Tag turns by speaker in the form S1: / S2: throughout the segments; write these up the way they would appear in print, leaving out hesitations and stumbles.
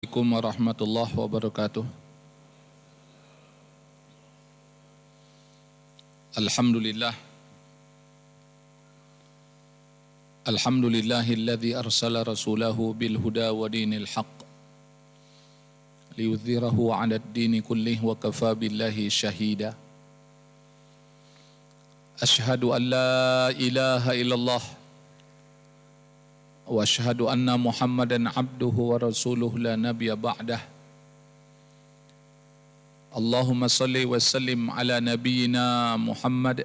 S1: Assalamualaikum warahmatullahi wabarakatuh. Alhamdulillah. Alhamdulillahilladzi arsala rasulahu bil huda wa dinil haqq liyudhhirahu 'alad dini kullih wa kafa billahi shahida. Asyhadu an la ilaha illallah wa asyhadu anna Muhammadan abduhu wa rasuluhu la nabiyya ba'dah. Allahumma salli wa sallim ala nabiyyina Muhammad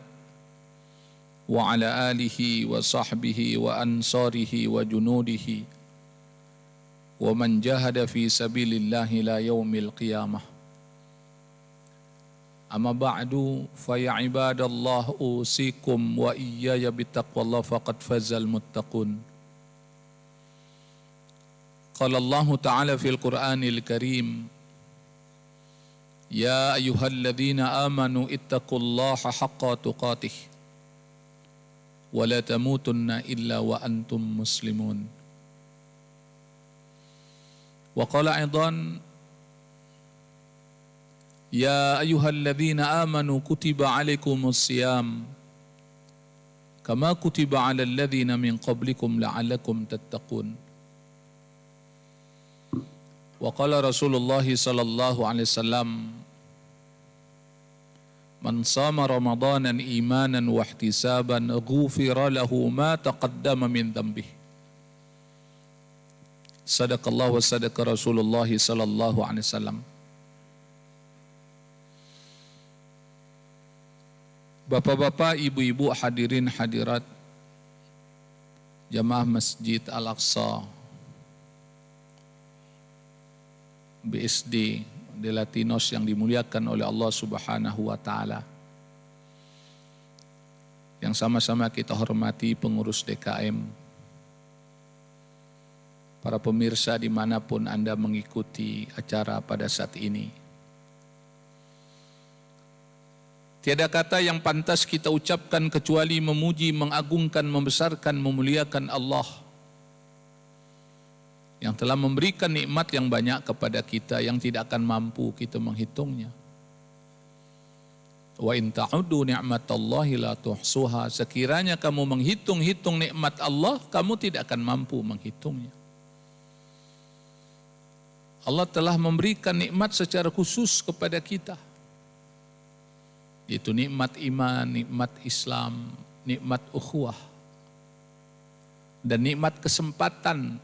S1: wa ala alihi wa sahbihi wa ansarihi wa junudihi wa man jahada fi sabilillahi la yaumil qiyamah. Amma ba'du fa ya ibadallah usikum wa iyaya bittaqwallah faqad fazal muttaqun. Qala Allah Ta'ala fil Qur'anil Karim, ya ayyuhalladzina amanu ittaqullaha haqqa tuqatih wa la tamutunna illa wa antum muslimun. Wa qala aidan, ya ayyuhalladzina amanu kutiba alaikumus siyam kama kutiba alal ladzina min qablikum la'allakum tattaqun. Wa qala Rasulullah sallallahu alaihi wasallam, man sama ramadanan imanan wa ihtisaban ghufira lahu ma taqaddama min dhanbih. Sadaqallahu wa sadaqa Rasulullah sallallahu alaihi wasallam. Bapak-bapak, ibu-ibu, hadirin hadirat Jamaah Masjid Al-Aqsa BSD de Latinos yang dimuliakan oleh Allah Subhanahu wa Ta'ala, yang sama-sama kita hormati pengurus DKM, para pemirsa dimanapun Anda mengikuti acara pada saat ini. Tiada kata yang pantas kita ucapkan kecuali memuji, mengagungkan, membesarkan, memuliakan Allah yang telah memberikan nikmat yang banyak kepada kita yang tidak akan mampu kita menghitungnya. Wa in ta'uddu ni'matallahi la tuhsuha. Sekiranya kamu menghitung-hitung nikmat Allah, kamu tidak akan mampu menghitungnya. Allah telah memberikan nikmat secara khusus kepada kita, yaitu nikmat iman, nikmat Islam, nikmat ukhuwah, dan nikmat kesempatan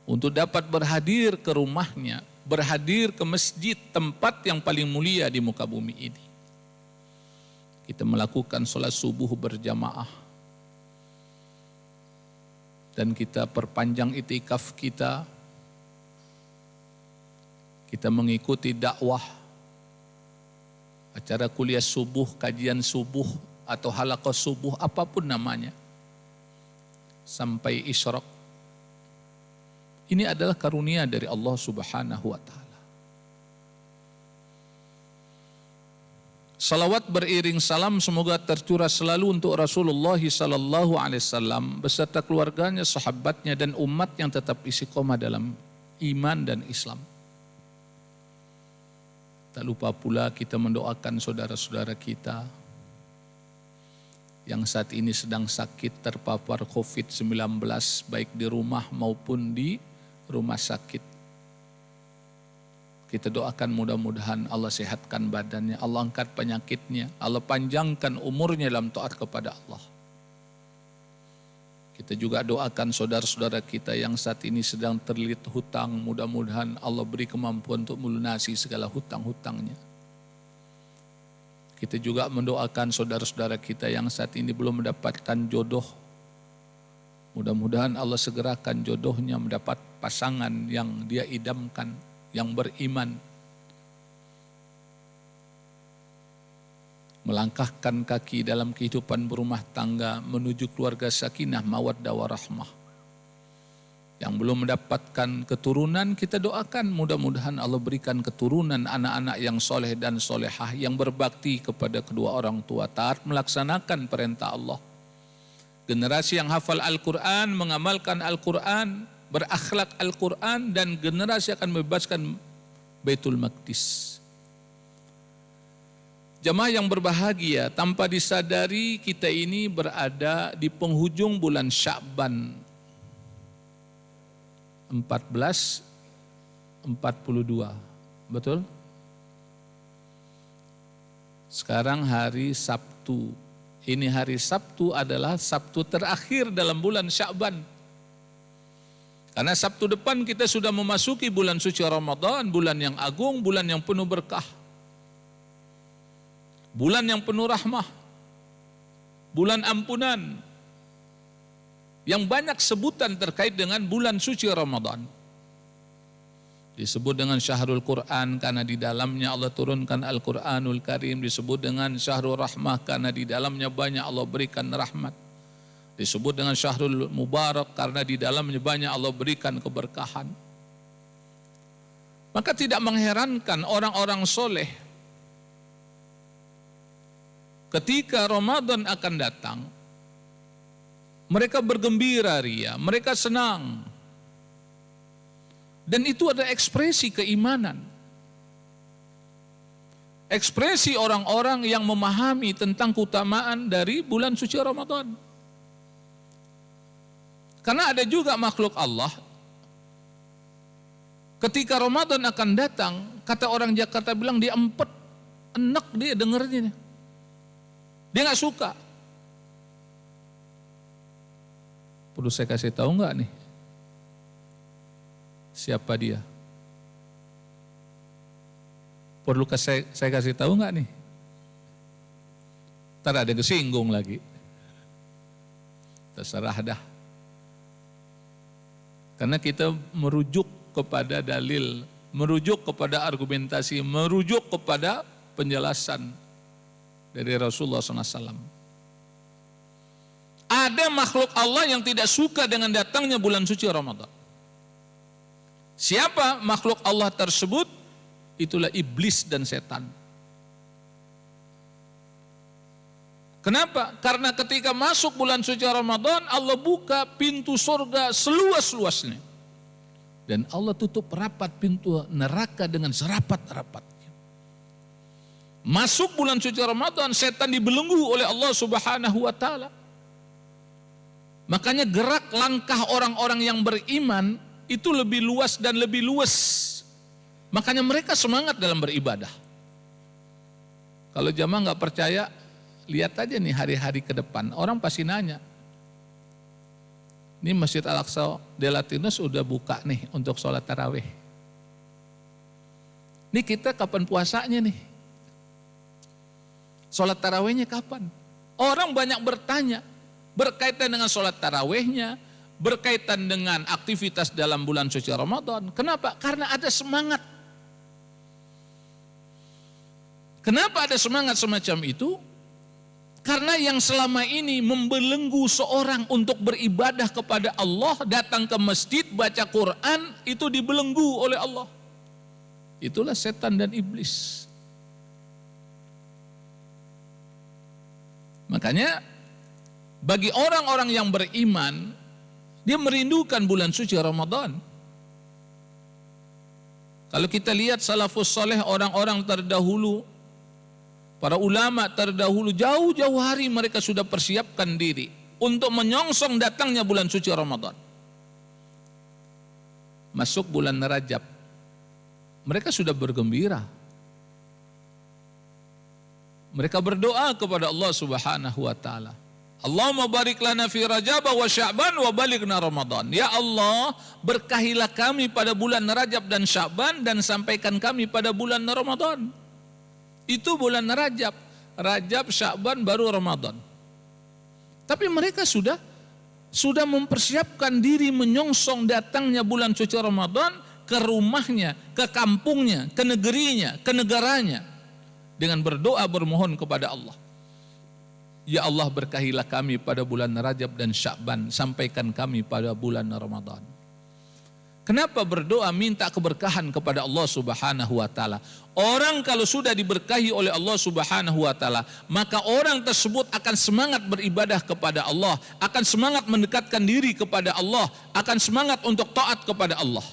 S1: untuk dapat berhadir ke rumahnya, berhadir ke masjid, tempat yang paling mulia di muka bumi ini. Kita melakukan sholat subuh berjamaah, dan kita perpanjang itikaf kita. Kita mengikuti dakwah, acara kuliah subuh, kajian subuh, atau halaqah subuh, apapun namanya, sampai isyraq. Ini adalah karunia dari Allah Subhanahu wa Ta'ala. Salawat beriring salam semoga tercurah selalu untuk Rasulullah sallallahu alaihi wasallam beserta keluarganya, sahabatnya, dan umat yang tetap istiqomah dalam iman dan Islam. Tak lupa pula kita mendoakan saudara-saudara kita yang saat ini sedang sakit terpapar COVID-19, baik di rumah maupun di rumah sakit. Kita doakan mudah-mudahan Allah sehatkan badannya, Allah angkat penyakitnya, Allah panjangkan umurnya dalam taat kepada Allah. Kita juga doakan saudara-saudara kita yang saat ini sedang terlilit hutang, mudah-mudahan Allah beri kemampuan untuk melunasi segala hutang-hutangnya. Kita juga mendoakan saudara-saudara kita yang saat ini belum mendapatkan jodoh, mudah-mudahan Allah segerakan jodohnya mendapat pasangan yang dia idamkan, yang beriman, melangkahkan kaki dalam kehidupan berumah tangga menuju keluarga sakinah, mawaddah, warahmah. Yang belum mendapatkan keturunan, kita doakan mudah-mudahan Allah berikan keturunan anak-anak yang soleh dan solehah, yang berbakti kepada kedua orang tua, taat melaksanakan perintah Allah. Generasi yang hafal Al-Quran, mengamalkan Al-Quran, berakhlak Al-Quran, dan generasi akan membebaskan Baitul Maqdis. Jamaah yang berbahagia, tanpa disadari kita ini berada di penghujung bulan Sya'ban 1442. Betul? Sekarang hari Sabtu. Ini hari Sabtu adalah Sabtu terakhir dalam bulan Sya'ban. Karena Sabtu depan kita sudah memasuki bulan suci Ramadan, bulan yang agung, bulan yang penuh berkah. Bulan yang penuh rahmah, bulan ampunan, yang banyak sebutan terkait dengan bulan suci Ramadan. Disebut dengan Syahrul Quran karena di dalamnya Allah turunkan Al-Quranul Karim. Disebut dengan Syahrul Rahmah karena di dalamnya banyak Allah berikan rahmat. Disebut dengan Syahrul Mubarak karena di dalamnya banyak Allah berikan keberkahan. Maka tidak mengherankan orang-orang soleh ketika Ramadan akan datang, mereka bergembira ria, mereka senang. Dan itu ada ekspresi keimanan. Ekspresi orang-orang yang memahami tentang keutamaan dari bulan suci Ramadan. Karena ada juga makhluk Allah, ketika Ramadan akan datang, kata orang Jakarta bilang dia empet, enak dia dengernya. Dia nggak suka. Perlu saya kasih tahu nggak nih? Siapa dia? Perlu saya kasih tahu nggak nih? Ntar ada yang kesinggung lagi. Terserah dah. Karena kita merujuk kepada dalil, merujuk kepada argumentasi, merujuk kepada penjelasan dari Rasulullah SAW. Ada makhluk Allah yang tidak suka dengan datangnya bulan suci Ramadan. Siapa makhluk Allah tersebut? Itulah iblis dan setan. Kenapa? Karena ketika masuk bulan suci Ramadan, Allah buka pintu surga seluas-luasnya. Dan Allah tutup rapat pintu neraka dengan serapat-rapatnya. Masuk bulan suci Ramadan, setan dibelenggu oleh Allah Subhanahu wa Ta'ala. Makanya gerak langkah orang-orang yang beriman itu lebih luas dan lebih luas. Makanya mereka semangat dalam beribadah. Kalau jamaah nggak percaya, lihat aja nih hari-hari ke depan. Orang pasti nanya, ini Masjid Al-Aqsa de Latinus udah buka nih untuk sholat tarawih. Ini kita kapan puasanya nih? Sholat tarawihnya kapan? Orang banyak bertanya berkaitan dengan sholat tarawihnya, berkaitan dengan aktivitas dalam bulan suci Ramadan. Kenapa? Karena ada semangat. Kenapa ada semangat semacam itu? Karena yang selama ini membelenggu seorang untuk beribadah kepada Allah, datang ke masjid, baca Quran, itu dibelenggu oleh Allah. Itulah setan dan iblis. Makanya bagi orang-orang yang beriman, dia merindukan bulan suci Ramadan. Kalau kita lihat salafus saleh, orang-orang terdahulu, para ulama terdahulu, jauh-jauh hari mereka sudah persiapkan diri untuk menyongsong datangnya bulan suci Ramadan. Masuk bulan Rajab, mereka sudah bergembira. Mereka berdoa kepada Allah Subhanahu wa Ta'ala. Allahumma barik lana fi Rajab wa Sya'ban wa balighna Ramadan. Ya Allah, berkahilah kami pada bulan Rajab dan Sya'ban dan sampaikan kami pada bulan Ramadan. Itu bulan Rajab, Sya'ban baru Ramadan. Tapi mereka sudah mempersiapkan diri menyongsong datangnya bulan suci Ramadan ke rumahnya, ke kampungnya, ke negerinya, ke negaranya. Dengan berdoa bermohon kepada Allah. Ya Allah, berkahilah kami pada bulan Rajab dan Sya'ban, sampaikan kami pada bulan Ramadan. Kenapa berdoa minta keberkahan kepada Allah Subhanahu wa taala? Orang kalau sudah diberkahi oleh Allah Subhanahu wa taala, maka orang tersebut akan semangat beribadah kepada Allah, akan semangat mendekatkan diri kepada Allah, akan semangat untuk taat kepada Allah.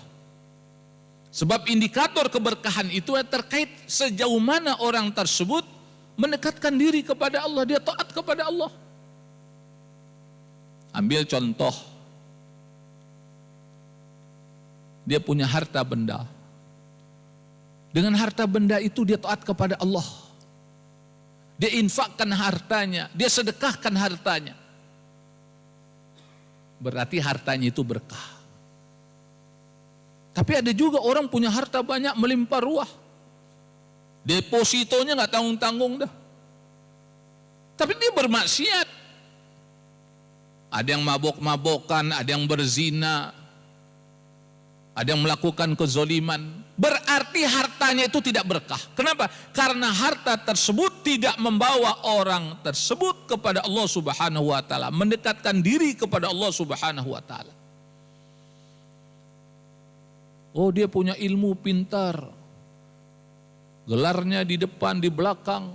S1: Sebab indikator keberkahan itu terkait sejauh mana orang tersebut mendekatkan diri kepada Allah, dia taat kepada Allah. Ambil contoh, dia punya harta benda. Dengan harta benda itu dia taat kepada Allah. Dia infakkan hartanya, dia sedekahkan hartanya. Berarti hartanya itu berkah. Tapi ada juga orang punya harta banyak melimpah ruah. Depositonya nggak tanggung-tanggung dah. Tapi dia bermaksiat. Ada yang mabok-mabokan, ada yang berzina, ada yang melakukan kezoliman. Berarti hartanya itu tidak berkah. Kenapa? Karena harta tersebut tidak membawa orang tersebut kepada Allah Subhanahu wa taala, mendekatkan diri kepada Allah Subhanahu wa taala. Oh, dia punya ilmu, pintar. Gelarnya di depan, di belakang.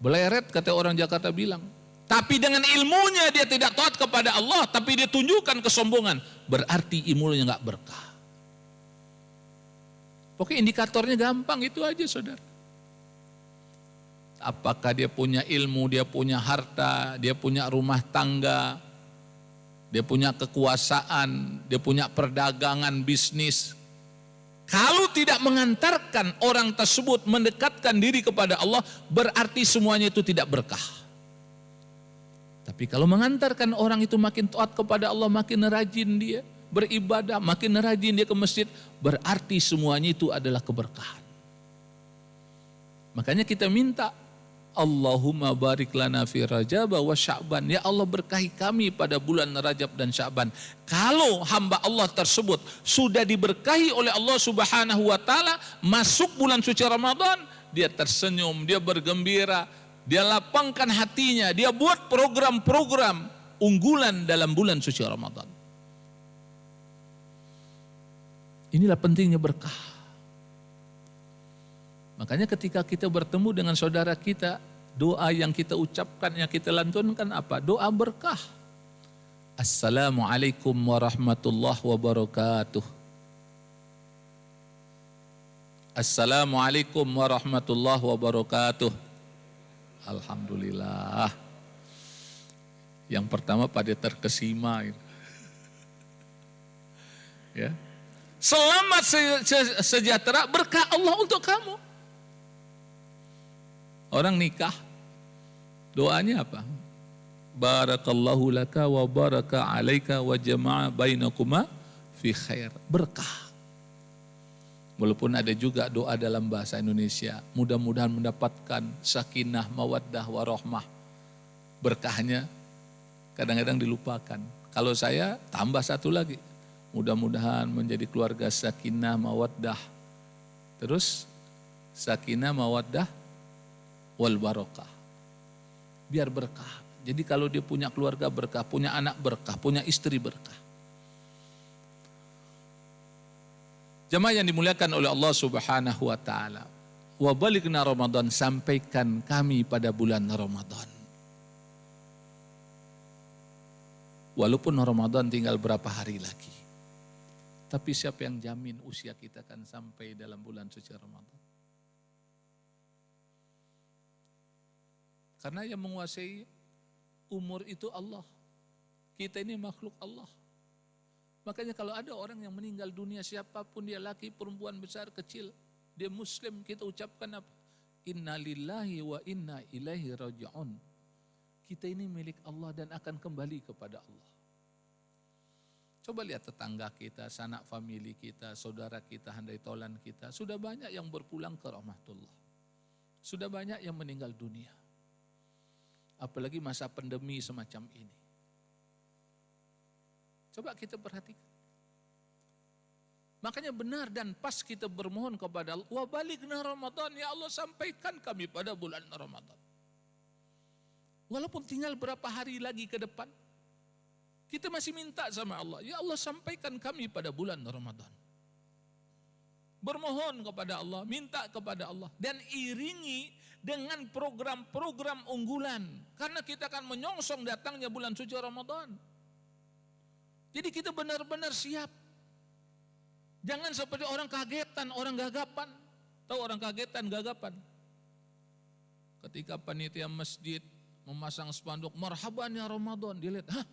S1: Beleret kata orang Jakarta bilang. Tapi dengan ilmunya dia tidak taat kepada Allah, tapi dia tunjukkan kesombongan. Berarti ilmunya nggak berkah. Pokoknya indikatornya gampang itu aja, saudara. Apakah dia punya ilmu, dia punya harta, dia punya rumah tangga, dia punya kekuasaan, dia punya perdagangan, bisnis. Kalau tidak mengantarkan orang tersebut mendekatkan diri kepada Allah, berarti semuanya itu tidak berkah. Tapi kalau mengantarkan orang itu makin taat kepada Allah, makin rajin dia beribadah, makin rajin dia ke masjid, berarti semuanya itu adalah keberkahan. Makanya kita minta, Allahumma barik lana fi Rajab wa Sya'ban. Ya Allah, berkahi kami pada bulan Rajab dan Sya'ban. Kalau hamba Allah tersebut sudah diberkahi oleh Allah Subhanahu wa taala, masuk bulan suci Ramadan, dia tersenyum, dia bergembira, dia lapangkan hatinya, dia buat program-program unggulan dalam bulan suci Ramadan. Inilah pentingnya berkah. Makanya ketika kita bertemu dengan saudara kita, doa yang kita ucapkan, yang kita lantunkan apa? Doa berkah. Assalamualaikum warahmatullahi wabarakatuh. Assalamualaikum warahmatullahi wabarakatuh. Alhamdulillah. Yang pertama pada terkesima. Ya. Selamat sejahtera, berkah Allah untuk kamu. Orang nikah, doanya apa? Barakallahu laka wa baraka alaika wa jama'a bainakuma fi khair. Berkah. Walaupun ada juga doa dalam bahasa Indonesia, mudah-mudahan mendapatkan sakinah, mawaddah, warahmah. Berkahnya kadang-kadang dilupakan. Kalau saya tambah satu lagi, mudah-mudahan menjadi keluarga sakinah, mawaddah. Terus sakinah, mawaddah, wal barokah. Biar berkah. Jadi kalau dia punya keluarga berkah, punya anak berkah, punya istri berkah. Jemaah yang dimuliakan oleh Allah Subhanahu wa taala. Wa balighna Ramadan, sampaikan kami pada bulan Ramadan. Walaupun Ramadan tinggal berapa hari lagi. Tapi siapa yang jamin usia kita akan sampai dalam bulan suci Ramadan? Karena yang menguasai umur itu Allah. Kita ini makhluk Allah. Makanya kalau ada orang yang meninggal dunia, siapapun dia, laki, perempuan, besar, kecil, dia muslim, kita ucapkan apa? Inna lillahi wa inna ilaihi raji'un. Kita ini milik Allah dan akan kembali kepada Allah. Coba lihat tetangga kita, sanak famili kita, saudara kita, handai tolan kita. Sudah banyak yang berpulang ke rahmatullah. Sudah banyak yang meninggal dunia. Apalagi masa pandemi semacam ini. Coba kita perhatikan. Makanya benar dan pas kita bermohon kepada Allah. Wa balighna Ramadan, ya Allah sampaikan kami pada bulan Ramadan. Walaupun tinggal berapa hari lagi ke depan. Kita masih minta sama Allah, ya Allah sampaikan kami pada bulan Ramadan. Bermohon kepada Allah, minta kepada Allah. Dan iringi dengan program-program unggulan. Karena kita akan menyongsong datangnya bulan suci Ramadan. Jadi kita benar-benar siap. Jangan seperti orang kagetan, orang gagapan. Tahu orang kagetan, gagapan? Ketika panitia masjid memasang spanduk, marhaban ya Ramadan. Dia lihat,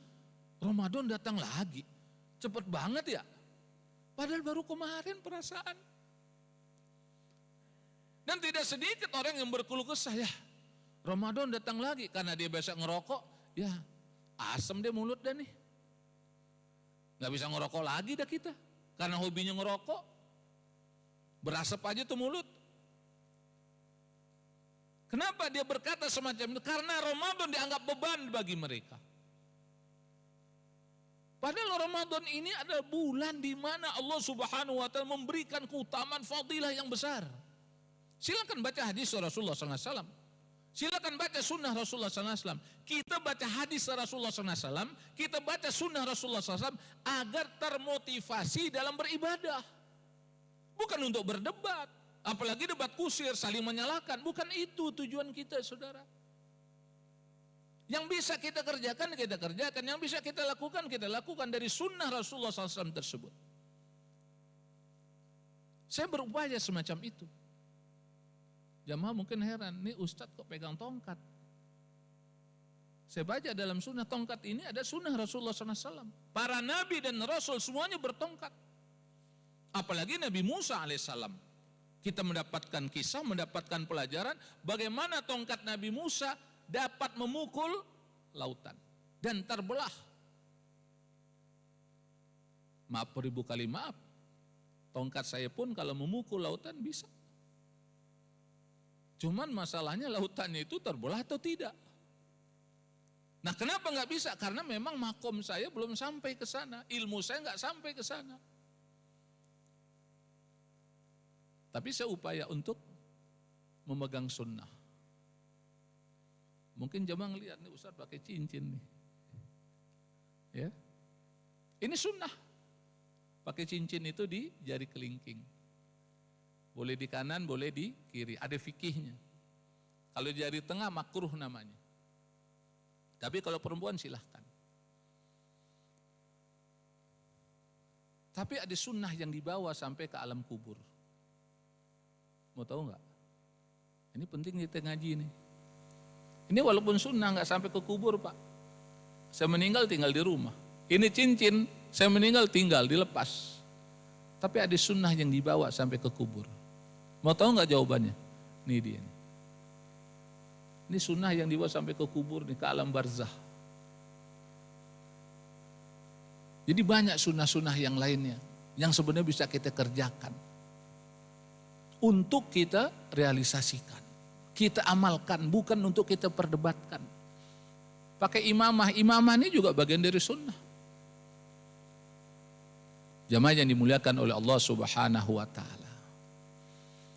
S1: Ramadan datang lagi. Cepet banget ya. Padahal baru kemarin perasaan. Dan tidak sedikit orang yang berkeluh kesah, ya Ramadan datang lagi. Karena dia biasa ngerokok, ya asem deh mulut dah nih. Gak bisa ngerokok lagi dah kita. Karena hobinya ngerokok. Berasap aja tuh mulut. Kenapa dia berkata semacam itu? Karena Ramadan dianggap beban bagi mereka. Padahal Ramadan ini adalah bulan di mana Allah Subhanahu wa taala memberikan keutamaan fadilah yang besar. Silakan baca hadis Rasulullah SAW. Silakan baca sunnah Rasulullah SAW. Kita baca hadis Rasulullah SAW, kita baca sunnah Rasulullah SAW agar termotivasi dalam beribadah. Bukan untuk berdebat, apalagi debat kusir, saling menyalahkan. Bukan itu tujuan kita, saudara. Yang bisa kita kerjakan, kita kerjakan. Yang bisa kita lakukan dari sunnah Rasulullah SAW tersebut. Saya berupaya semacam itu. Jamaah mungkin heran, nih Ustadz kok pegang tongkat. Saya baca dalam sunnah tongkat ini ada sunnah Rasulullah SAW. Para nabi dan rasul semuanya bertongkat. Apalagi Nabi Musa alaihissalam. Kita mendapatkan kisah, mendapatkan pelajaran bagaimana tongkat Nabi Musa dapat memukul lautan dan terbelah. Maaf beribu kali maaf, tongkat saya pun kalau memukul lautan bisa. Cuman masalahnya lautannya itu terbelah atau tidak. Nah kenapa nggak bisa? Karena memang makom saya belum sampai ke sana, ilmu saya nggak sampai ke sana. Tapi saya upaya untuk memegang sunnah. Mungkin jemaah ngelihat nih Ustaz pakai cincin nih. Ya. Ini sunnah. Pakai cincin itu di jari kelingking. Boleh di kanan, boleh di kiri. Ada fikihnya. Kalau jari tengah makruh namanya. Tapi kalau perempuan silahkan. Tapi ada sunnah yang dibawa sampai ke alam kubur. Mau tahu nggak? Ini penting kita ngaji nih. Ini walaupun sunnah nggak sampai ke kubur Pak. Saya meninggal tinggal di rumah. Ini cincin, saya meninggal tinggal dilepas. Tapi ada sunnah yang dibawa sampai ke kubur. Mau tahu nggak jawabannya? Ini dia. Ini sunnah yang dibawa sampai ke kubur nih, ke alam barzah. Jadi banyak sunnah-sunnah yang lainnya yang sebenarnya bisa kita kerjakan untuk kita realisasikan. Kita amalkan, bukan untuk kita perdebatkan. Pakai imamah ini juga bagian dari sunnah. Jamaah yang dimuliakan oleh Allah Subhanahu wa taala.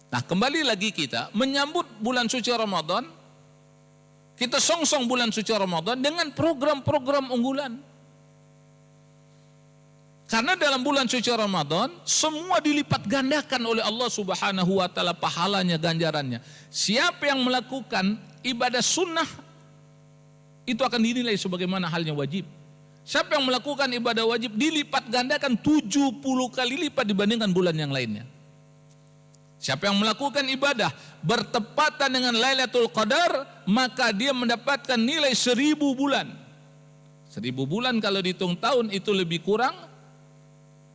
S1: Nah, kembali lagi kita menyambut bulan suci Ramadan. Kita songsong bulan suci Ramadan dengan program-program unggulan. Karena dalam bulan suci Ramadan semua dilipat gandakan oleh Allah Subhanahu wa taala pahalanya, ganjarannya. Siapa yang melakukan ibadah sunnah itu akan dinilai sebagaimana halnya wajib. Siapa yang melakukan ibadah wajib dilipat gandakan 70 kali lipat dibandingkan bulan yang lainnya. Siapa yang melakukan ibadah bertepatan dengan Lailatul Qadar, maka dia mendapatkan nilai 1000 bulan. 1000 bulan kalau dihitung tahun itu lebih kurang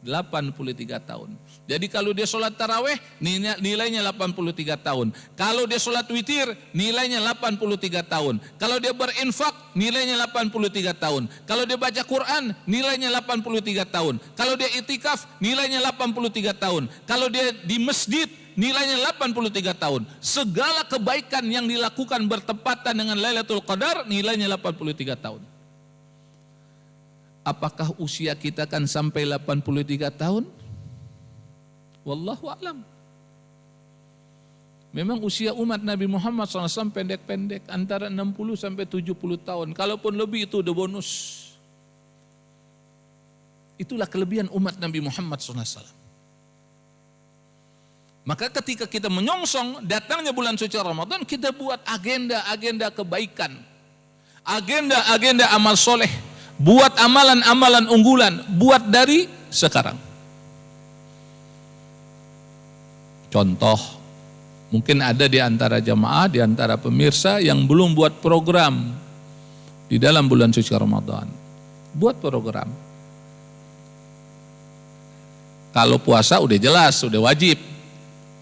S1: 83 tahun. Jadi kalau dia sholat taraweh nilainya 83 tahun. Kalau dia sholat witir nilainya 83 tahun. Kalau dia berinfak nilainya 83 tahun. Kalau dia baca Quran nilainya 83 tahun. Kalau dia itikaf nilainya 83 tahun. Kalau dia di masjid nilainya 83 tahun. Segala kebaikan yang dilakukan bertepatan dengan Lailatul Qadar nilainya 83 tahun. Apakah usia kita akan sampai 83 tahun? Wallahu a'lam. Memang usia umat Nabi Muhammad SAW pendek-pendek, antara 60 sampai 70 tahun. Kalaupun lebih itu udah bonus. Itulah kelebihan umat Nabi Muhammad SAW. Maka ketika kita menyongsong datangnya bulan suci Ramadan, kita buat agenda-agenda kebaikan, agenda-agenda amal soleh, buat amalan-amalan unggulan, buat dari sekarang. Contoh, mungkin ada di antara jamaah, di antara pemirsa yang belum buat program di dalam bulan suci Ramadan. Buat program. Kalau puasa udah jelas, udah wajib.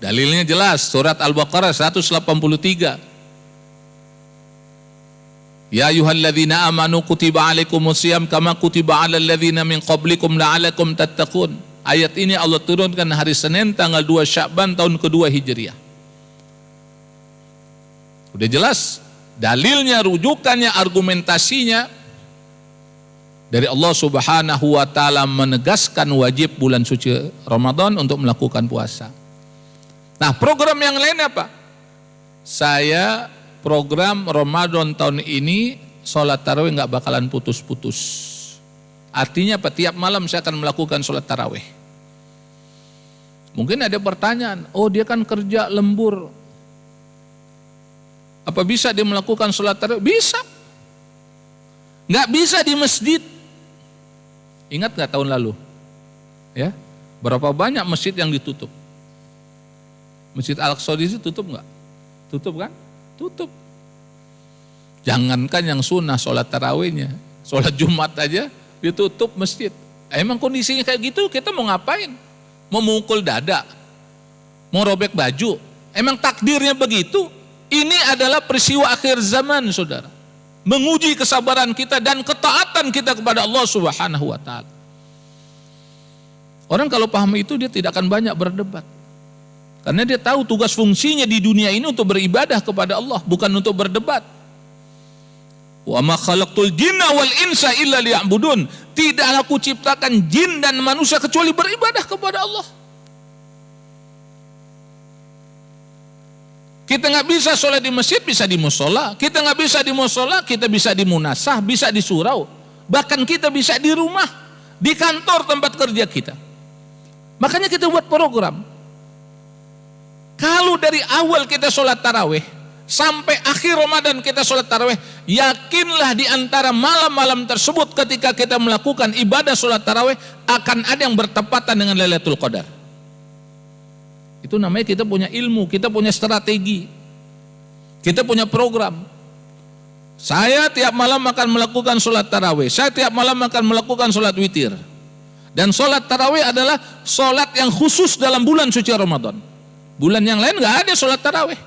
S1: Dalilnya jelas, surat Al-Baqarah 183. Ya ayyuhalladzina amanu kutiba alaikumusiyam kama kutiba alal ladzina min qablikum la'alakum tattaqun. Ayat ini Allah turunkan hari Senin tanggal 2 Sya'ban tahun kedua Hijriah. Udah jelas, dalilnya, rujukannya, argumentasinya dari Allah Subhanahu wa taala menegaskan wajib bulan suci Ramadan untuk melakukan puasa. Nah, program yang lain apa? Saya program Ramadan tahun ini sholat tarawih nggak bakalan putus-putus. Artinya apa? Tiap malam saya akan melakukan sholat tarawih. Mungkin ada pertanyaan, oh dia kan kerja lembur, apa bisa dia melakukan sholat tarawih? Bisa. Nggak bisa di masjid. Ingat nggak tahun lalu? Ya, berapa banyak masjid yang ditutup? Masjid Al-Aqsa di situ tutup nggak? Tutup kan? Tutup. Jangankan yang sunnah sholat tarawihnya, sholat Jumat aja ditutup masjid. Emang kondisinya kayak gitu, kita mau ngapain? Mau mukul dada? Mau robek baju? Emang takdirnya begitu? Ini adalah peristiwa akhir zaman, saudara. Menguji kesabaran kita dan ketaatan kita kepada Allah Subhanahu wa taala. Orang kalau paham itu dia tidak akan banyak berdebat. Karena dia tahu tugas fungsinya di dunia ini untuk beribadah kepada Allah, bukan untuk berdebat. Wa ma khalaqtul jinna wal insa illa liya'budun. Tidaklah aku ciptakan jin dan manusia kecuali beribadah kepada Allah. Kita nggak bisa sholat di masjid, bisa di musola. Kita nggak bisa di musola, kita bisa di munasah, bisa di surau. Bahkan kita bisa di rumah, di kantor tempat kerja kita. Makanya kita buat program. Kalau dari awal kita sholat tarawih sampai akhir Ramadan kita sholat tarawih, yakinlah di antara malam-malam tersebut ketika kita melakukan ibadah sholat tarawih akan ada yang bertepatan dengan Lailatul Qadar. Itu namanya kita punya ilmu, kita punya strategi, kita punya program. Saya tiap malam akan melakukan sholat tarawih, saya tiap malam akan melakukan sholat witir. Dan sholat tarawih adalah sholat yang khusus dalam bulan suci Ramadan. Bulan yang lain nggak ada sholat tarawih.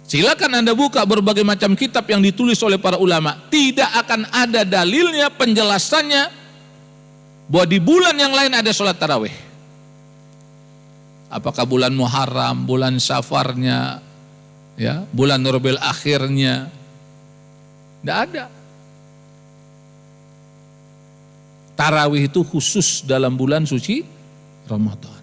S1: Silakan Anda buka berbagai macam kitab yang ditulis oleh para ulama. Tidak akan ada dalilnya, penjelasannya bahwa di bulan yang lain ada sholat tarawih. Apakah bulan Muharram, bulan Safarnya, ya, bulan Rabiul Akhirnya? Tidak ada. Tarawih itu khusus dalam bulan suci Ramadan.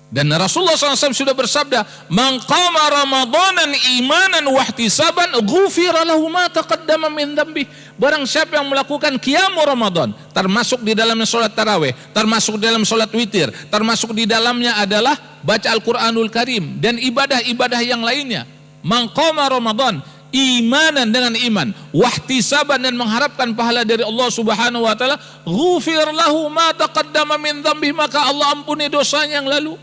S1: Dan Rasulullah SAW sudah bersabda, "Man qama Ramadanan imanan wa ihtisaban, ghufira lahu ma taqaddama min dzambi." Barang siapa yang melakukan qiyamul Ramadan, termasuk di dalamnya salat tarawih, termasuk di dalam salat witir, termasuk di dalamnya adalah baca Al-Qur'anul Karim dan ibadah-ibadah yang lainnya. Man qama Ramadan imanan dengan iman, wahtisaban dan mengharapkan pahala dari Allah Subhanahu wa taala, ghufir lahu ma taqaddama min dzambi, maka Allah ampuni dosanya yang lalu.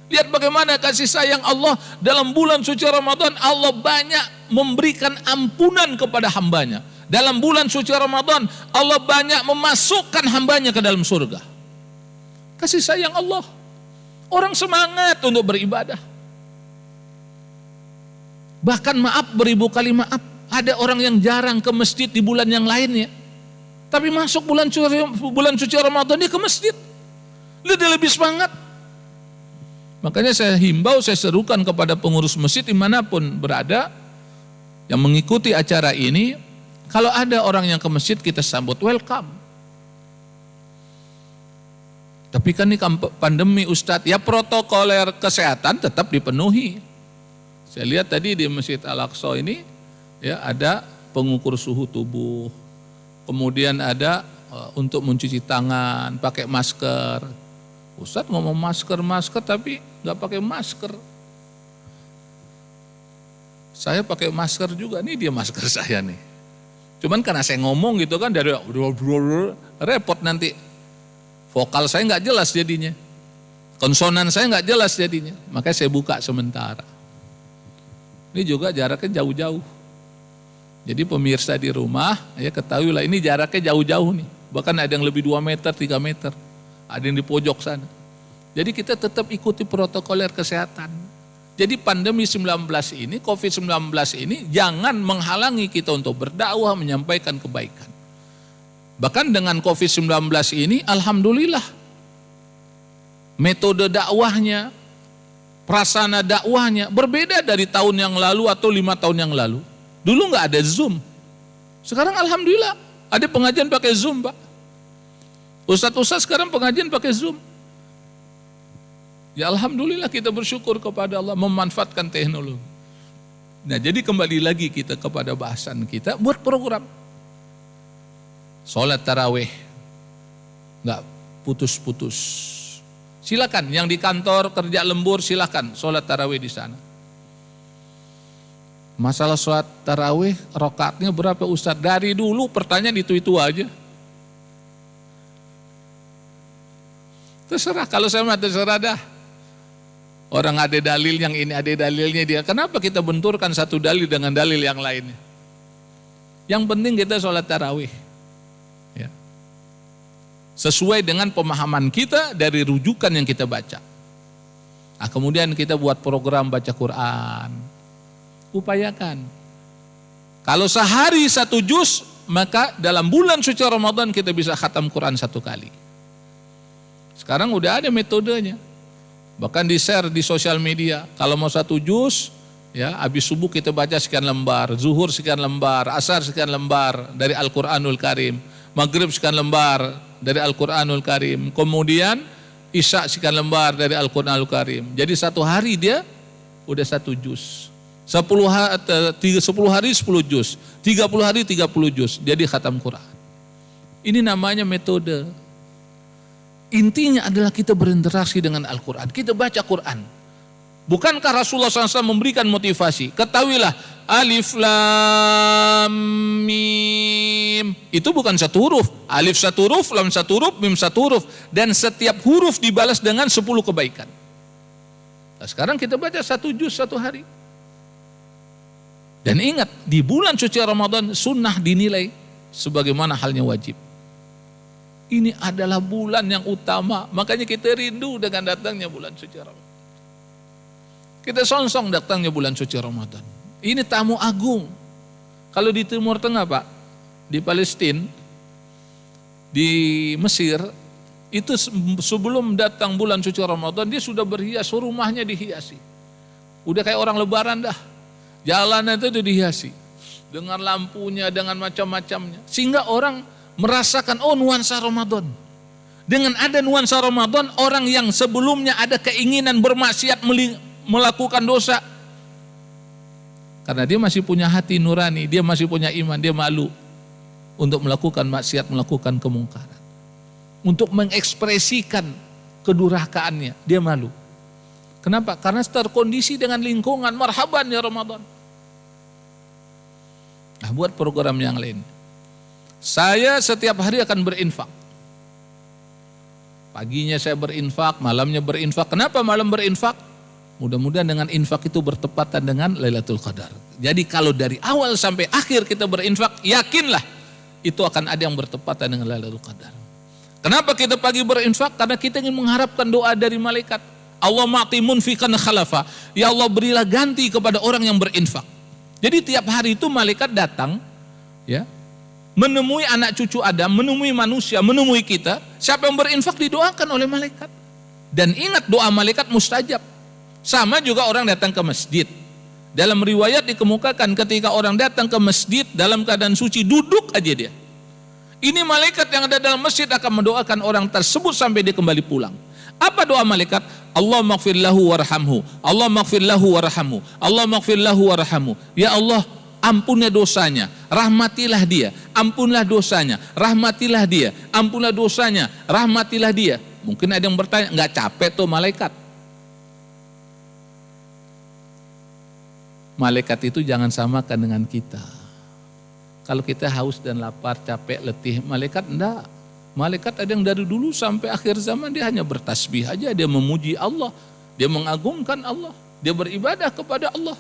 S1: Lihat bagaimana kasih sayang Allah dalam bulan suci Ramadan. Allah banyak memberikan ampunan kepada hambanya. Dalam bulan suci Ramadan Allah banyak memasukkan hambanya ke dalam surga. Kasih sayang Allah. Orang semangat untuk beribadah. Bahkan maaf, beribu kali maaf, ada orang yang jarang ke masjid di bulan yang lainnya, tapi masuk bulan suci Ramadan dia ke masjid. Dia lebih semangat. Makanya saya himbau, saya serukan kepada pengurus masjid dimanapun berada yang mengikuti acara ini, kalau ada orang yang ke masjid kita sambut, welcome. Tapi kan ini pandemi Ustadz, ya protokoler kesehatan tetap dipenuhi. Saya lihat tadi di Masjid Al-Aqsa ini ya ada pengukur suhu tubuh, kemudian ada untuk mencuci tangan, pakai masker. Ustadz ngomong masker tapi nggak pakai masker. Saya pakai masker juga, nih dia masker saya nih. Cuman karena saya ngomong gitu kan dari repot nanti. Vokal saya nggak jelas jadinya. Konsonan saya nggak jelas jadinya. Makanya saya buka sementara. Ini juga jaraknya jauh-jauh. Jadi pemirsa di rumah, ya ketahuilah ini jaraknya jauh-jauh nih. Bahkan ada yang lebih 2 meter, 3 meter. Ada yang di pojok sana. Jadi kita tetap ikuti protokoler kesehatan. Jadi pandemi 19 ini, COVID-19 ini jangan menghalangi kita untuk berdakwah, menyampaikan kebaikan. Bahkan dengan COVID-19 ini, alhamdulillah, metode dakwahnya, prasana dakwahnya berbeda dari tahun yang lalu atau 5 tahun yang lalu. Dulu nggak ada Zoom. Sekarang alhamdulillah ada pengajian pakai Zoom, Pak. Ustadz sekarang pengajian pakai Zoom. Ya alhamdulillah kita bersyukur kepada Allah memanfaatkan teknologi. Nah jadi kembali lagi kita kepada bahasan kita, buat program. Sholat tarawih, nggak putus-putus. Silakan yang di kantor kerja lembur silakan sholat tarawih di sana. Masalah sholat tarawih rakaatnya berapa Ustadz? Dari dulu pertanyaan itu aja. Terserah, kalau saya mah terserah dah. Orang ada dalil yang ini, ada dalilnya dia. Kenapa kita benturkan satu dalil dengan dalil yang lainnya? Yang penting kita sholat tarawih. Ya. Sesuai dengan pemahaman kita dari rujukan yang kita baca. Nah, kemudian kita buat program baca Quran. Upayakan. Kalau sehari 1 juz, maka dalam bulan suci Ramadan kita bisa khatam Quran 1 kali. Sekarang udah ada metodenya. Bahkan di-share di sosial media. Kalau mau 1 juz, ya habis subuh kita baca sekian lembar, zuhur sekian lembar, asar sekian lembar dari Al-Qur'anul Karim, maghrib sekian lembar dari Al-Qur'anul Karim, kemudian isya sekian lembar dari Al-Qur'anul Karim. Jadi 1 hari dia udah 1 juz. 10 hari 10 juz, 30 hari 30 juz, jadi khatam Quran. Ini namanya metode. Intinya adalah kita berinteraksi dengan Al-Quran, kita baca Quran. Bukankah Rasulullah SAW memberikan motivasi? Ketahuilah, alif lam mim, itu bukan 1 huruf. Alif 1 huruf, lam 1 huruf, mim 1 huruf. Dan setiap huruf dibalas dengan 10 kebaikan. Nah, sekarang kita baca 1 juz 1 hari. Dan ingat, di bulan suci Ramadan sunnah dinilai sebagaimana halnya wajib. Ini adalah bulan yang utama, makanya kita rindu dengan datangnya bulan suci Ramadan. Kita songsong datangnya bulan suci Ramadan. Ini tamu agung. Kalau di Timur Tengah, Pak, di Palestina, di Mesir, itu sebelum datang bulan suci Ramadan, dia sudah berhias, rumahnya dihiasi. Udah kayak orang lebaran dah. Jalanan itu dihiasi dengan lampunya, dengan macam-macamnya, sehingga orang merasakan nuansa Ramadan. Dengan ada nuansa Ramadan, orang yang sebelumnya ada keinginan bermaksiat, melakukan dosa, karena dia masih punya hati nurani, dia masih punya iman, dia malu untuk melakukan maksiat, melakukan kemungkaran, untuk mengekspresikan kedurhakaannya, dia malu. Kenapa? Karena terkondisi dengan lingkungan. Marhaban ya Ramadan. Nah, buat program yang lain. Saya setiap hari akan berinfak. Paginya saya berinfak, malamnya berinfak. Kenapa malam berinfak? Mudah-mudahan dengan infak itu bertepatan dengan Lailatul Qadar. Jadi kalau dari awal sampai akhir kita berinfak, yakinlah itu akan ada yang bertepatan dengan Lailatul Qadar. Kenapa kita pagi berinfak? Karena kita ingin mengharapkan doa dari malaikat. Allah ma'ti munfiqan khalafa. Ya Allah, berilah ganti kepada orang yang berinfak. Jadi tiap hari itu malaikat datang, ya, menemui anak cucu Adam, menemui manusia, menemui kita. Siapa yang berinfak didoakan oleh malaikat. Dan ingat, doa malaikat mustajab. Sama juga orang datang ke masjid. Dalam riwayat dikemukakan ketika orang datang ke masjid dalam keadaan suci, duduk aja dia. Ini malaikat yang ada dalam masjid akan mendoakan orang tersebut sampai dia kembali pulang. Apa doa malaikat? Allah maghfir lahu warhamhu, Allah maghfir lahu warhamhu, Allah maghfir lahu warhamhu. Ya Allah, ampunlah dosanya, rahmatilah dia, ampunlah dosanya, rahmatilah dia, ampunlah dosanya, rahmatilah dia. Mungkin ada yang bertanya, nggak capek tuh malaikat? Malaikat itu jangan samakan dengan kita. Kalau kita haus dan lapar, capek, letih, malaikat enggak. Malaikat ada yang dari dulu sampai akhir zaman dia hanya bertasbih aja, dia memuji Allah, dia mengagungkan Allah, dia beribadah kepada Allah.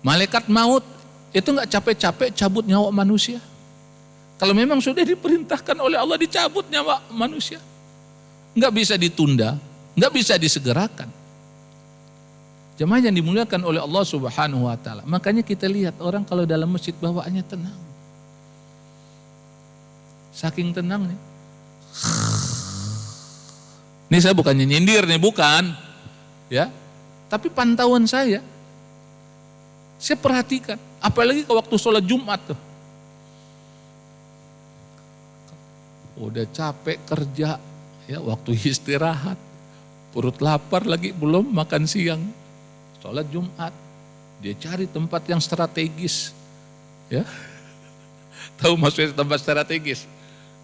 S1: Malaikat maut itu enggak capek-capek cabut nyawa manusia. Kalau memang sudah diperintahkan oleh Allah dicabut nyawa manusia, enggak bisa ditunda, enggak bisa disegerakan. Jemaah yang dimuliakan oleh Allah Subhanahu wa taala. Makanya kita lihat orang kalau dalam masjid bawaannya tenang. Saking tenangnya. Ini saya bukannya nyindir nih, bukan. Ya. Tapi pantauan saya perhatikan, apalagi ke waktu sholat Jumat tuh. Udah capek kerja, ya waktu istirahat, perut lapar lagi belum makan siang. Sholat Jumat, dia cari tempat yang strategis, ya. Tahu maksudnya tempat strategis,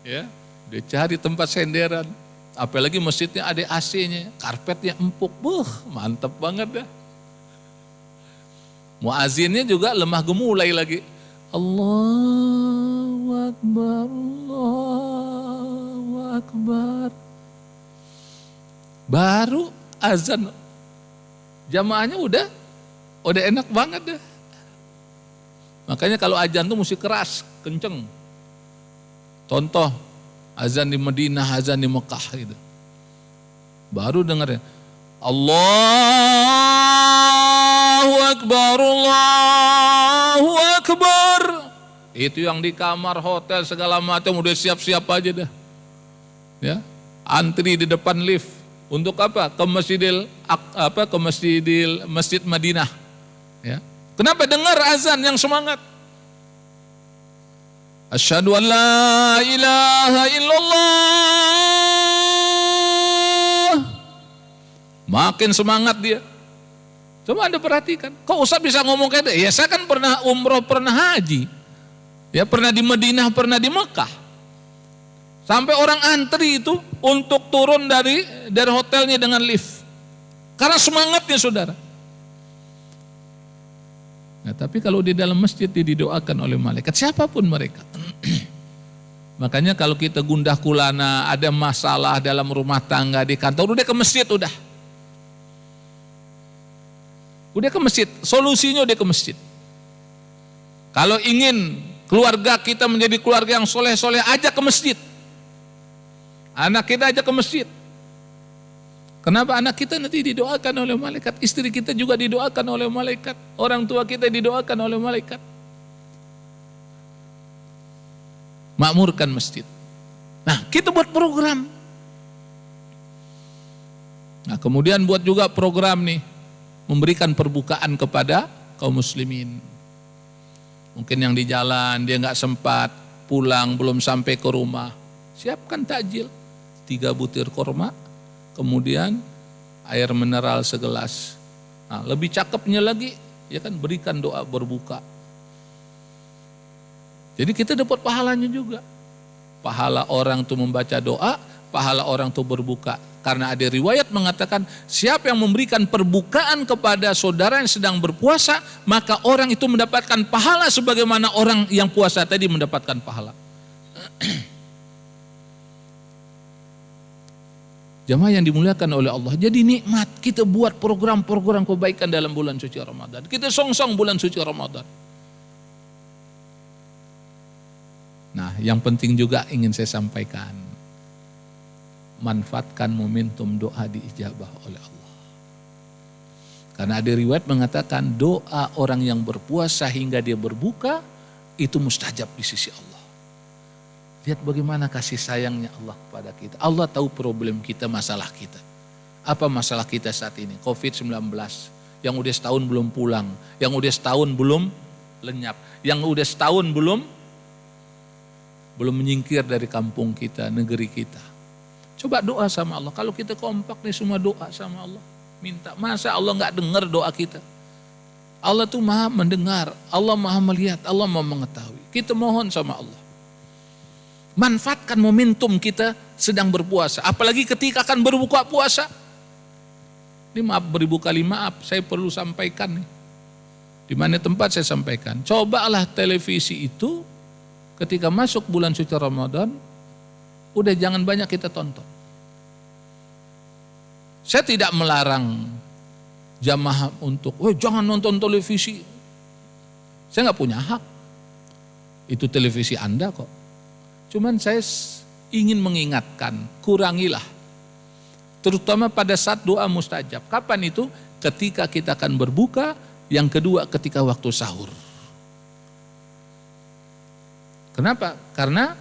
S1: ya. Dia cari tempat senderan, apalagi masjidnya ada AC-nya, karpetnya empuk, mantep banget dah. Muazinnya juga lemah gemulai lagi. Allahu Akbar, Allahu Akbar. Baru azan. Jamaahnya udah enak banget deh. Makanya kalau azan tuh mesti keras, kenceng. Contoh azan di Madinah, azan di Mekah gitu. Baru dengarnya Allahu Akbar, Allahu Akbar. Itu yang di kamar hotel segala macam udah siap-siap aja dah. Ya, antri di depan lift. Untuk apa? Ke Masjid Madinah. Ya. Kenapa dengar azan yang semangat? Asyhadu an la ilaha illallah. Makin semangat dia. Coba Anda perhatikan. Kok Ustaz bisa ngomong kayak gitu? Ya saya kan pernah umroh, pernah haji. Ya pernah di Madinah, pernah di Mekah. Sampai orang antri itu untuk turun dari hotelnya dengan lift. Karena semangatnya saudara. Nah, tapi kalau di dalam masjid didoakan oleh malaikat, siapapun mereka. Makanya kalau kita gundah gulana, ada masalah dalam rumah tangga, di kantor, udah ke masjid udah. Udah ke masjid, solusinya udah ke masjid. Kalau ingin keluarga kita menjadi keluarga yang soleh-soleh, ajak ke masjid. Anak kita ajak ke masjid. Kenapa? Anak kita nanti didoakan oleh malaikat, istri kita juga didoakan oleh malaikat, orang tua kita didoakan oleh malaikat. Makmurkan masjid. Nah, kita buat program. Nah, kemudian buat juga program nih, memberikan perbukaan kepada kaum muslimin. Mungkin yang di jalan dia nggak sempat pulang, belum sampai ke rumah, siapkan takjil. 3 butir korma, kemudian air mineral segelas. Nah, lebih cakepnya lagi, ya kan, berikan doa berbuka. Jadi kita dapat pahalanya juga. Pahala orang tuh membaca doa, pahala orang tuh berbuka. Karena ada riwayat mengatakan, siapa yang memberikan perbukaan kepada saudara yang sedang berpuasa, maka orang itu mendapatkan pahala sebagaimana orang yang puasa tadi mendapatkan pahala. Jamaah yang dimuliakan oleh Allah. Jadi nikmat kita buat program-program kebaikan dalam bulan suci Ramadan. Kita songsong bulan suci Ramadan. Nah, yang penting juga ingin saya sampaikan. Manfaatkan momentum doa diijabah oleh Allah. Karena ada riwayat mengatakan doa orang yang berpuasa hingga dia berbuka itu mustajab di sisi Allah. Lihat bagaimana kasih sayangnya Allah kepada kita. Allah tahu problem kita, masalah kita. Apa masalah kita saat ini? COVID-19. Yang udah setahun belum pulang. Yang udah setahun belum lenyap. Yang udah setahun belum menyingkir dari kampung kita, negeri kita. Coba doa sama Allah. Kalau kita kompak nih semua doa sama Allah. Minta. Masa Allah gak dengar doa kita? Allah tuh maha mendengar, Allah maha melihat, Allah maha mengetahui. Kita mohon sama Allah. Manfaatkan momentum kita sedang berpuasa. Apalagi ketika akan berbuka puasa. Ini maaf beribu kali maaf, saya perlu sampaikan nih. Di mana tempat saya sampaikan. Cobalah televisi itu ketika masuk bulan suci Ramadan, udah jangan banyak kita tonton. Saya tidak melarang jamaah untuk, jangan nonton televisi. Saya nggak punya hak. Itu televisi Anda kok. Cuman saya ingin mengingatkan, kurangilah. Terutama pada saat doa mustajab. Kapan itu? Ketika kita akan berbuka, yang kedua ketika waktu sahur. Kenapa? Karena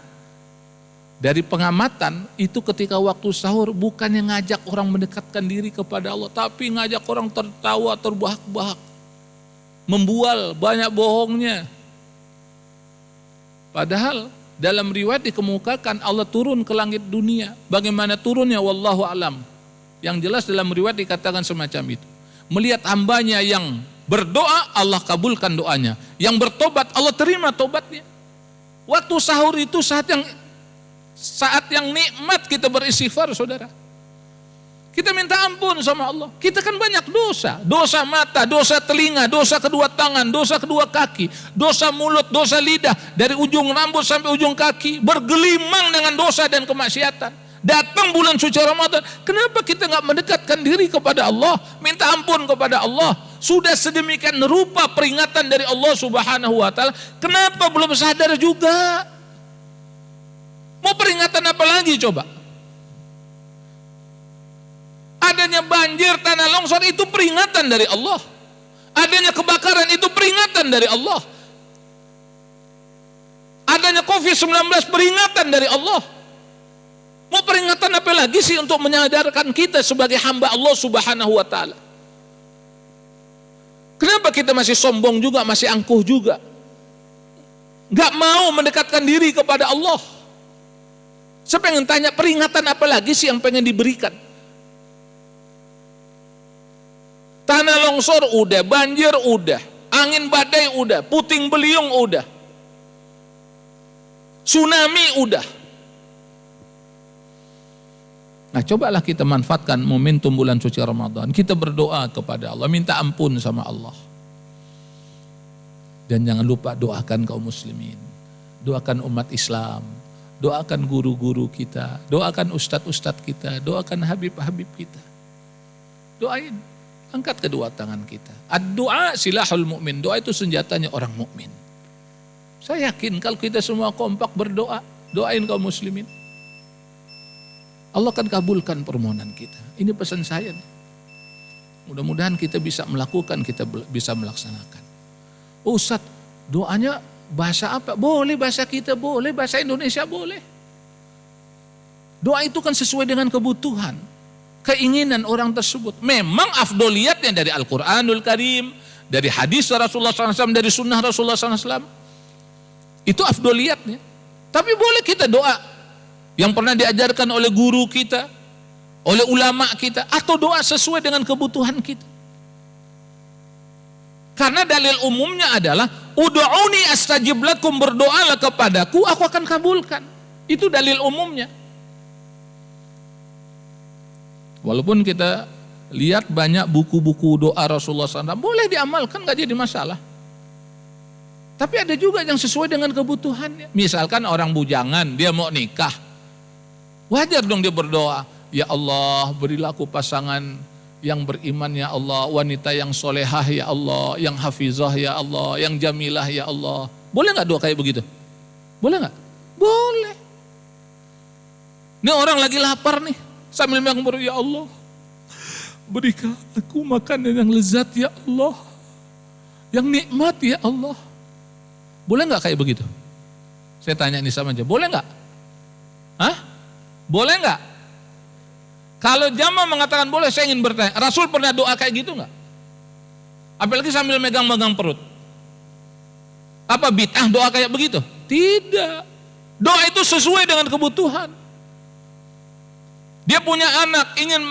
S1: dari pengamatan itu ketika waktu sahur bukannya ngajak orang mendekatkan diri kepada Allah, tapi ngajak orang tertawa, terbahak-bahak, membual, banyak bohongnya. Padahal dalam riwayat dikemukakan Allah turun ke langit dunia. Bagaimana turunnya wallahu alam. Yang jelas dalam riwayat dikatakan semacam itu. Melihat hambanya yang berdoa, Allah kabulkan doanya. Yang bertobat, Allah terima tobatnya. Waktu sahur itu saat yang nikmat kita beristighfar, saudara. Kita minta ampun sama Allah. Kita kan banyak dosa. Dosa mata, dosa telinga, dosa kedua tangan, dosa kedua kaki, dosa mulut, dosa lidah. Dari ujung rambut sampai ujung kaki. Bergelimang dengan dosa dan kemaksiatan. Datang bulan suci Ramadan. Kenapa kita nggak mendekatkan diri kepada Allah? Minta ampun kepada Allah. Sudah sedemikian rupa peringatan dari Allah Subhanahu wa ta'ala. Kenapa belum sadar juga? Mau peringatan apa lagi coba? Adanya banjir, tanah longsor itu peringatan dari Allah. Adanya kebakaran itu peringatan dari Allah. Adanya COVID-19 peringatan dari Allah. Mau peringatan apa lagi sih untuk menyadarkan kita sebagai hamba Allah Subhanahu wa ta'ala? Kenapa kita masih sombong juga, masih angkuh juga? Gak mau mendekatkan diri kepada Allah. Saya pengen tanya, peringatan apa lagi sih yang pengen diberikan? Tanah longsor udah, banjir udah, angin badai udah, puting beliung udah, tsunami udah. Nah, cobalah kita manfaatkan momentum bulan suci Ramadan. Kita berdoa kepada Allah, minta ampun sama Allah. Dan jangan lupa doakan kaum muslimin, doakan umat Islam, doakan guru-guru kita, doakan ustadz-ustadz kita, doakan habib-habib kita. Doain. Angkat kedua tangan kita. Ad-doa silahul mu'min. Doa itu senjatanya orang mukmin. Saya yakin kalau kita semua kompak berdoa, doain kaum muslimin, Allah akan kabulkan permohonan kita. Ini pesan saya nih. Mudah-mudahan kita bisa melakukan, kita bisa melaksanakan. Ustaz, doanya bahasa apa? Boleh bahasa kita, boleh bahasa Indonesia, boleh. Doa itu kan sesuai dengan kebutuhan, keinginan orang tersebut. Memang afdoliyatnya dari Al-Quranul Karim, dari hadis Rasulullah SAW, dari sunnah Rasulullah SAW. Itu afdoliyatnya. Tapi boleh kita doa yang pernah diajarkan oleh guru kita, oleh ulama kita, atau doa sesuai dengan kebutuhan kita. Karena dalil umumnya adalah ud'uni astajib lakum, berdoalah kepadaku, aku akan kabulkan. Itu dalil umumnya. Walaupun kita lihat banyak buku-buku doa Rasulullah SAW, boleh diamalkan, gak jadi masalah. Tapi ada juga yang sesuai dengan kebutuhannya. Misalkan orang bujangan, dia mau nikah, wajar dong dia berdoa, ya Allah berilah aku pasangan yang beriman ya Allah, wanita yang solehah ya Allah, yang hafizah ya Allah, yang jamilah ya Allah. Boleh gak doa kayak begitu? Boleh gak? Boleh. Ini orang lagi lapar nih, sambil mengumpul, ya Allah berikan aku makanan yang lezat ya Allah, yang nikmat ya Allah. Boleh gak kayak begitu? Saya tanya ini sama aja, boleh gak? Hah? Boleh gak? Kalau jamaah mengatakan boleh, saya ingin bertanya, Rasul pernah doa kayak gitu gak? Apalagi sambil megang-megang perut. Apa bid'ah doa kayak begitu? Tidak. Doa itu sesuai dengan kebutuhan. Dia punya anak, ingin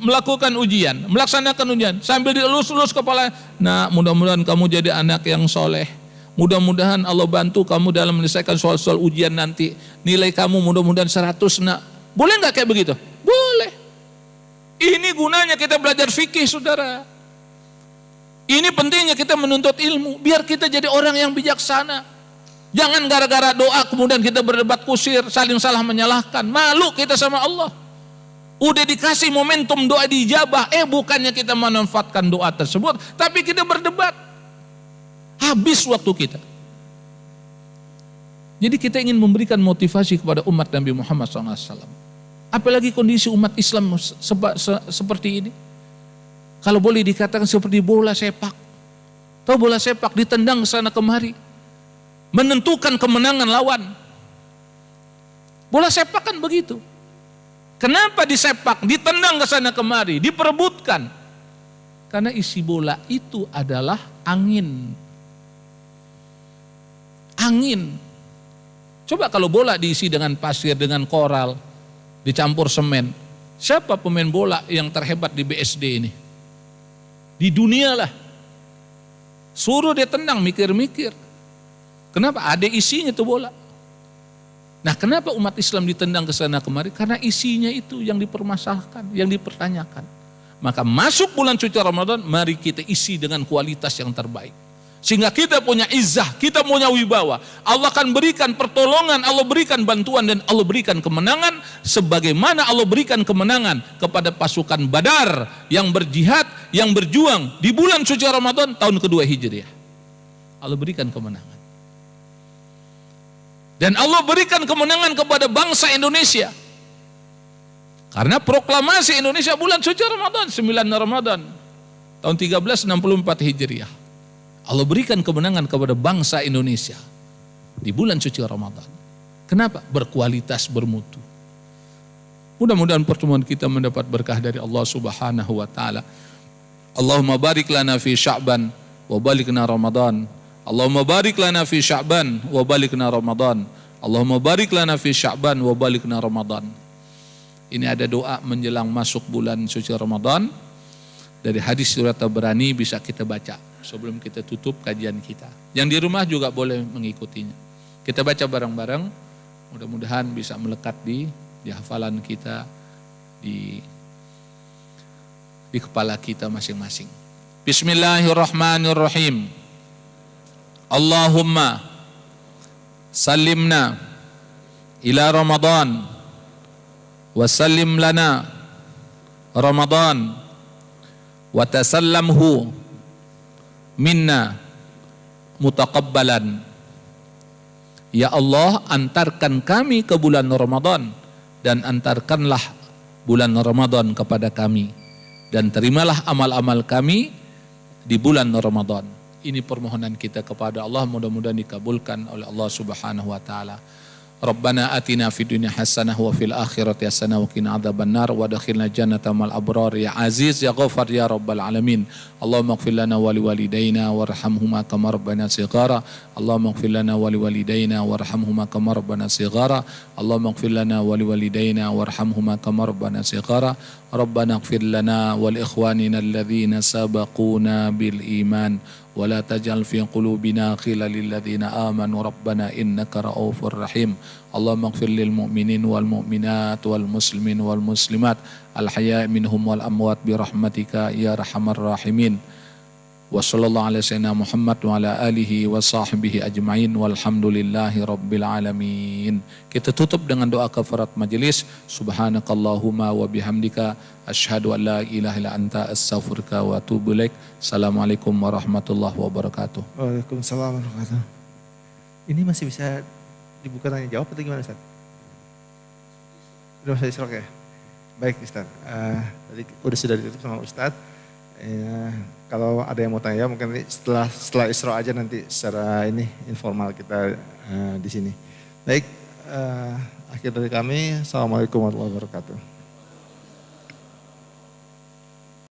S1: melakukan ujian, melaksanakan ujian sambil dielus-elus kepala. Nah, mudah-mudahan kamu jadi anak yang soleh. Mudah-mudahan Allah bantu kamu dalam menyelesaikan soal-soal ujian nanti. Nilai kamu mudah-mudahan 100 nak. Boleh nggak kayak begitu? Boleh. Ini gunanya kita belajar fikih, saudara. Ini pentingnya kita menuntut ilmu, biar kita jadi orang yang bijaksana. Jangan gara-gara doa kemudian kita berdebat kusir, saling salah menyalahkan. Malu kita sama Allah. Udah dikasih momentum doa diijabah, bukannya kita memanfaatkan doa tersebut, tapi kita berdebat. Habis waktu kita. Jadi kita ingin memberikan motivasi kepada umat Nabi Muhammad SAW. Apalagi kondisi umat Islam seperti ini. Kalau boleh dikatakan seperti bola sepak. Tahu bola sepak ditendang ke sana kemari. Menentukan kemenangan lawan. Bola sepak kan begitu. Kenapa disepak, ditendang ke sana kemari, diperebutkan? Karena isi bola itu adalah angin. Angin. Coba kalau bola diisi dengan pasir, dengan koral, dicampur semen. Siapa pemain bola yang terhebat di BSD ini? Di dunia lah. Suruh dia tendang, mikir-mikir. Kenapa? Ada isinya tuh bola. Nah, kenapa umat Islam ditendang ke sana kemari? Karena isinya itu yang dipermasalahkan, yang dipertanyakan. Maka masuk bulan suci Ramadan, mari kita isi dengan kualitas yang terbaik. Sehingga kita punya izzah, kita punya wibawa. Allah akan berikan pertolongan, Allah berikan bantuan, dan Allah berikan kemenangan. Sebagaimana Allah berikan kemenangan kepada pasukan Badar yang berjihad, yang berjuang di bulan suci Ramadan tahun kedua Hijriah. Allah berikan kemenangan. Dan Allah berikan kemenangan kepada bangsa Indonesia. Karena proklamasi Indonesia bulan suci Ramadan, 9 Ramadan tahun 1364 Hijriah. Allah berikan kemenangan kepada bangsa Indonesia di bulan suci Ramadan. Kenapa? Berkualitas, bermutu. Mudah-mudahan pertemuan kita mendapat berkah dari Allah Subhanahu wa taala. Allahumma barik lana fi Sya'ban wa balikna Ramadan. Allahumma barik lana fi Sya'ban wa balikna Ramadan. Allahumma barik lana fi Sya'ban wa balikna Ramadan. Ini ada doa menjelang masuk bulan suci Ramadan. Dari hadis surat Tabrani bisa kita baca sebelum kita tutup kajian kita. Yang di rumah juga boleh mengikutinya. Kita baca bareng-bareng, mudah-mudahan bisa melekat di hafalan kita, di kepala kita masing-masing. Bismillahirrahmanirrahim. Allahumma sallimna ila Ramadan wa sallim lana Ramadan wa tasallamhu minna mutaqabbalan. Ya Allah, antarkan kami ke bulan Ramadan dan antarkanlah bulan Ramadan kepada kami dan terimalah amal-amal kami di bulan Ramadan. Ini permohonan kita kepada Allah, mudah-mudahan dikabulkan oleh Allah Subhanahu wa taala. Rabbana atina fid dunya hasanah wa fil akhirati hasanah wa qina adzabannar wa adkhilna jannata mal abrar ya aziz ya ghafar ya rabbal alamin. Allahumma ighfir lana wa liwalidayna warhamhuma kama rabbana shighara. Allahumma ighfir lana wa liwalidayna warhamhuma kama rabbana shighara. Allahumma ighfir lana wa liwalidayna warhamhuma kama rabbana shighara. Rabbana ighfir lana wa li ikhwanina alladhina sabaquna bil iman ولا تجعل في قلوبنا غلا للذين آمنوا ربنا إنك رؤوف رحيم اللهم اغفر للمؤمنين والمؤمنات والمسلمين والمسلمات الحياء منهم والأموات برحمتك يا أرحم الراحمين وصلى الله على سيدنا محمد وعلى آله وصحبه أجمعين walhamdulillahi rabbil alamin. Kita tutup dengan doa kafarat majelis. Subhanakallahumma wa bihamdika asyhadu an la ilaha illa anta astaghfiruka wa atubu ilaik. Assalamualaikum warahmatullahi wabarakatuh.
S2: Waalaikumsalam warahmatullahi wabarakatuh. Ini masih bisa dibuka tanya jawab atau gimana Ustaz? Sudah bisa diserok ya? Baik Ustaz. Tadi sudah ditutup sama Ustaz. Kalau ada yang mau tanya mungkin setelah Isra aja nanti secara ini informal kita di sini. Baik, akhir dari kami. Assalamualaikum warahmatullahi wabarakatuh.